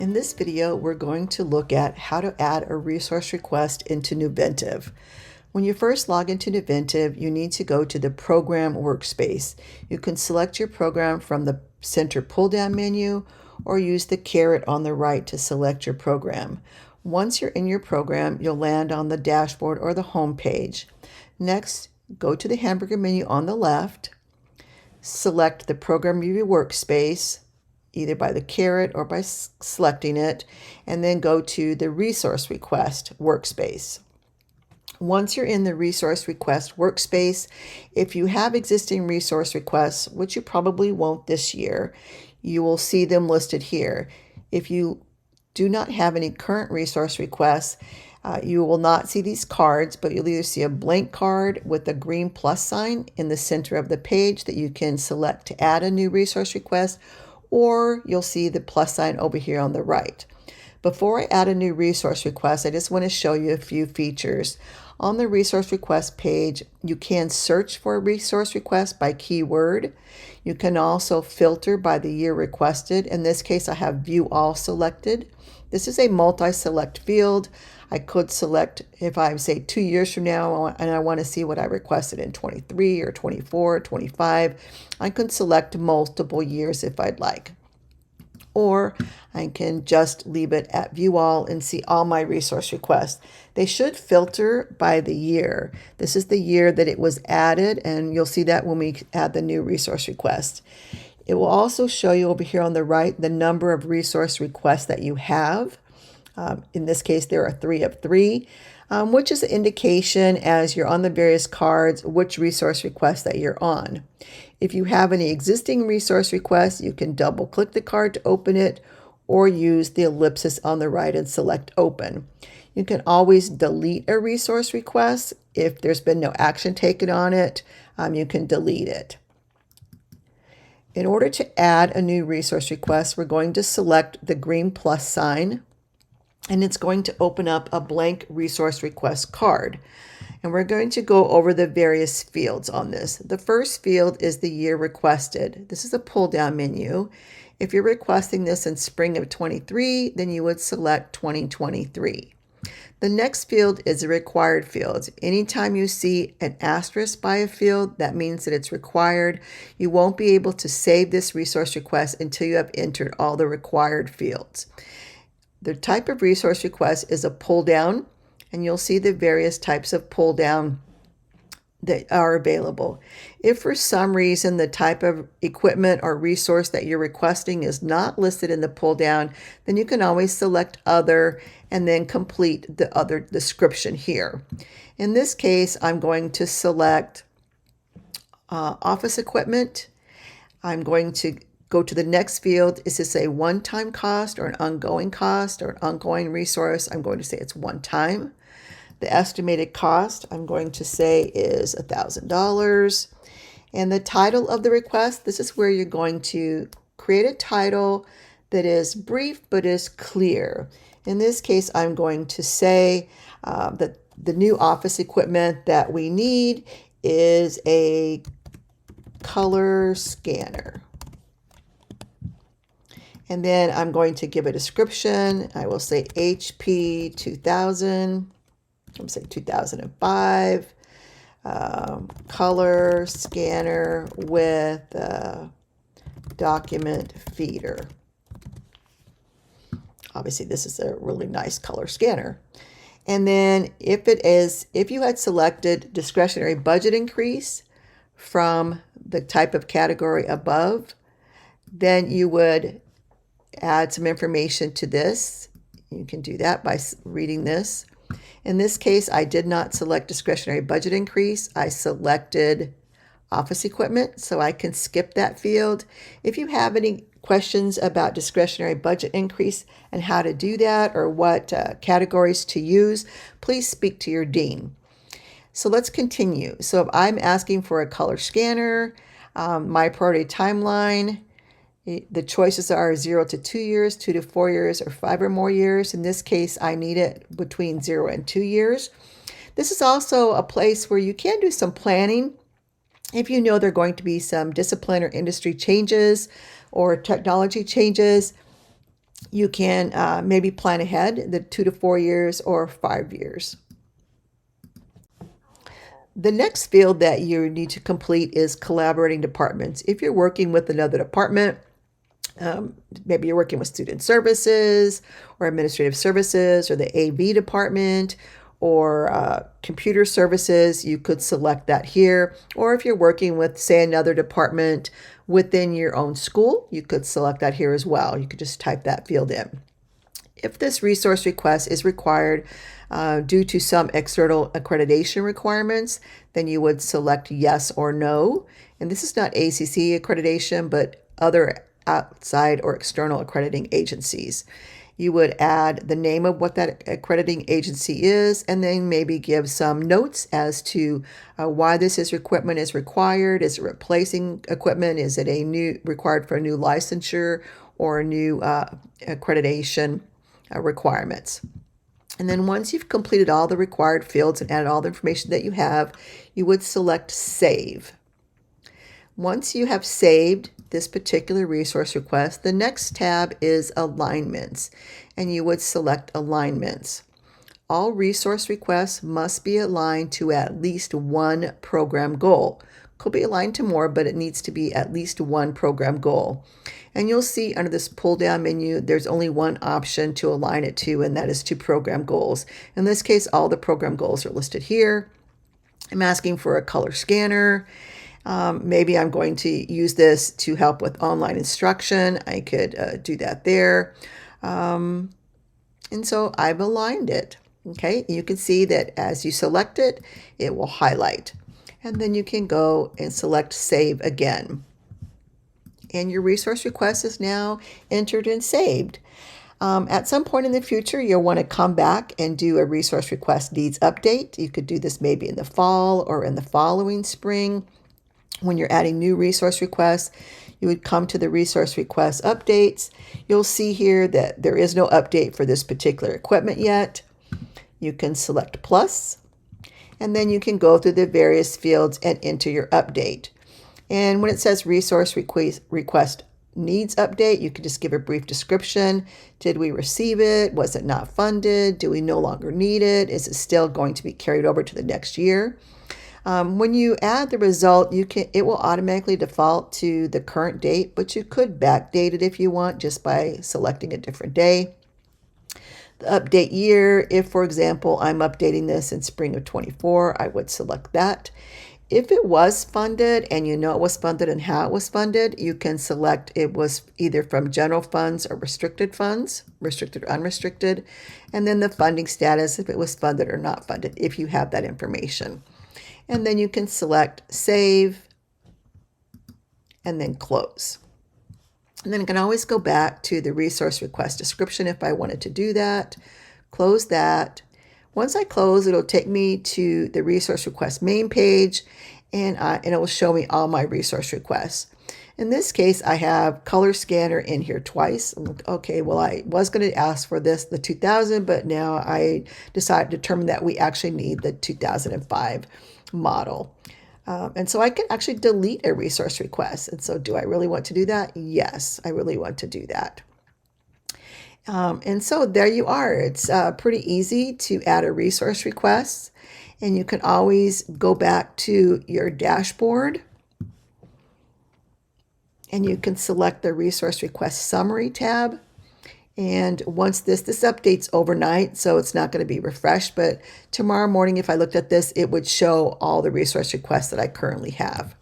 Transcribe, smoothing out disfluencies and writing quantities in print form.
In this video, we're going to look at how to add a resource request into Nuventive. When you first log into Nuventive, you need to go to the Program workspace. You can select your program from the center pull-down menu or use the caret on the right to select your program. Once you're in your program, you'll land on the dashboard or the home page. Next, go to the hamburger menu on the left, select the Program Review workspace, either by the caret or by selecting it, and then go to the Resource Request workspace. Once you're in the Resource Request workspace, if you have existing resource requests, which you probably won't this year, you will see them listed here. If you do not have any current resource requests, you will not see these cards, but you'll either see a blank card with a green plus sign in the center of the page that you can select to add a new resource request, or you'll see the plus sign over here on the right. Before I add a new resource request, I just want to show you a few features. On the resource request page, you can search for a resource request by keyword. You can also filter by the year requested. In this case, I have View All selected. This is a multi-select field. I could select if I say 2 years from now and I want to see what I requested in 23 or 24 or 25. I can select multiple years if I'd like. Or I can just leave it at View All and see all my resource requests. They should filter by the year. This is the year that it was added, and you'll see that when we add the new resource request. It will also show you over here on the right the number of resource requests that you have. In this case, there are 3 of 3, which is an indication as you're on the various cards which resource request that you're on. If you have any existing resource requests, you can double click the card to open it or use the ellipsis on the right and select Open. You can always delete a resource request. If there's been no action taken on it, you can delete it. In order to add a new resource request, we're going to select the green plus sign, and it's going to open up a blank resource request card. And we're going to go over the various fields on this. The first field is the year requested. This is a pull-down menu. If you're requesting this in spring of 23, then you would select 2023. The next field is the required fields. Anytime you see an asterisk by a field, that means that it's required. You won't be able to save this resource request until you have entered all the required fields. The type of resource request is a pull down, and you'll see the various types of pull down that are available. If for some reason the type of equipment or resource that you're requesting is not listed in the pull down, then you can always select other and then complete the other description here. In this case, I'm going to select office equipment. I'm going to go to the next field. Is this a one-time cost or an ongoing cost or an ongoing resource? I'm going to say it's one time. The estimated cost, I'm going to say is $1,000. And the title of the request, this is where you're going to create a title that is brief but is clear. In this case, I'm going to say that the new office equipment that we need is a color scanner. And then I'm going to give a description. I will say HP 2000. I'm saying 2005. Color scanner with document feeder. Obviously, this is a really nice color scanner. And then if you had selected discretionary budget increase from the type of category above, then you would add some information to this. You can do that by reading this. In this case, I did not select discretionary budget increase. I selected office equipment, so I can skip that field. If you have any questions about discretionary budget increase and how to do that or what categories to use, please speak to your dean. So let's continue. So if I'm asking for a color scanner, my priority timeline, the choices are 0 to 2 years, 2 to 4 years, or 5 or more years. In this case, I need it between 0 and 2 years. This is also a place where you can do some planning. If you know there are going to be some discipline or industry changes or technology changes, You can maybe plan ahead, the 2 to 4 years or 5 years. The next field that you need to complete is collaborating departments. If you're working with another department, maybe you're working with student services or administrative services or the AV department or computer services, you could select that here. Or if you're working with, say, another department within your own school, you could select that here as well. You could just type that field in. If this resource request is required due to some external accreditation requirements, then you would select yes or no. And this is not ACC accreditation, but other outside or external accrediting agencies. You would add the name of what that accrediting agency is, and then maybe give some notes as to why this equipment is required. Is it replacing equipment? Is it a new required for a new licensure or a new accreditation requirements? And then once you've completed all the required fields and added all the information that you have, you would select Save. Once you have saved this particular resource request, the next tab is Alignments, and you would select Alignments. All resource requests must be aligned to at least one program goal. Could be aligned to more, but it needs to be at least one program goal. And you'll see under this pull-down menu, there's only one option to align it to, and that is to program goals. In this case, all the program goals are listed here. I'm asking for a color scanner. Maybe I'm going to use this to help with online instruction. I could do that there. And so I've aligned it. Okay, you can see that as you select it, it will highlight. And then you can go and select Save again. And your resource request is now entered and saved. At some point in the future, you'll want to come back and do a resource request needs update. You could do this maybe in the fall or in the following spring. When you're adding new resource requests, you would come to the resource request updates. You'll see here that there is no update for this particular equipment yet. You can select plus, and then you can go through the various fields and enter your update. And when it says resource request needs update, you can just give a brief description. Did we receive it? Was it not funded? Do we no longer need it? Is it still going to be carried over to the next year? When you add the result, it will automatically default to the current date, but you could backdate it if you want just by selecting a different day. The update year, if for example, I'm updating this in spring of 24, I would select that. If it was funded and you know it was funded and how it was funded, you can select it was either from general funds or restricted funds, restricted or unrestricted, and then the funding status, if it was funded or not funded, if you have that information. And then you can select Save and then Close. And then I can always go back to the resource request description if I wanted to do that. Close that. Once I close, it'll take me to the resource request main page, and it will show me all my resource requests. In this case, I have color scanner in here twice. I'm like, okay, well, I was going to ask for this, the 2000, but now I determined that we actually need the 2005 model. And so I can actually delete a resource request. And so do I really want to do that? Yes, I really want to do that. And so there you are. It's pretty easy to add a resource request. And you can always go back to your dashboard. And you can select the resource request summary tab. And once this updates overnight, so it's not going to be refreshed, but tomorrow morning, if I looked at this, it would show all the resource requests that I currently have.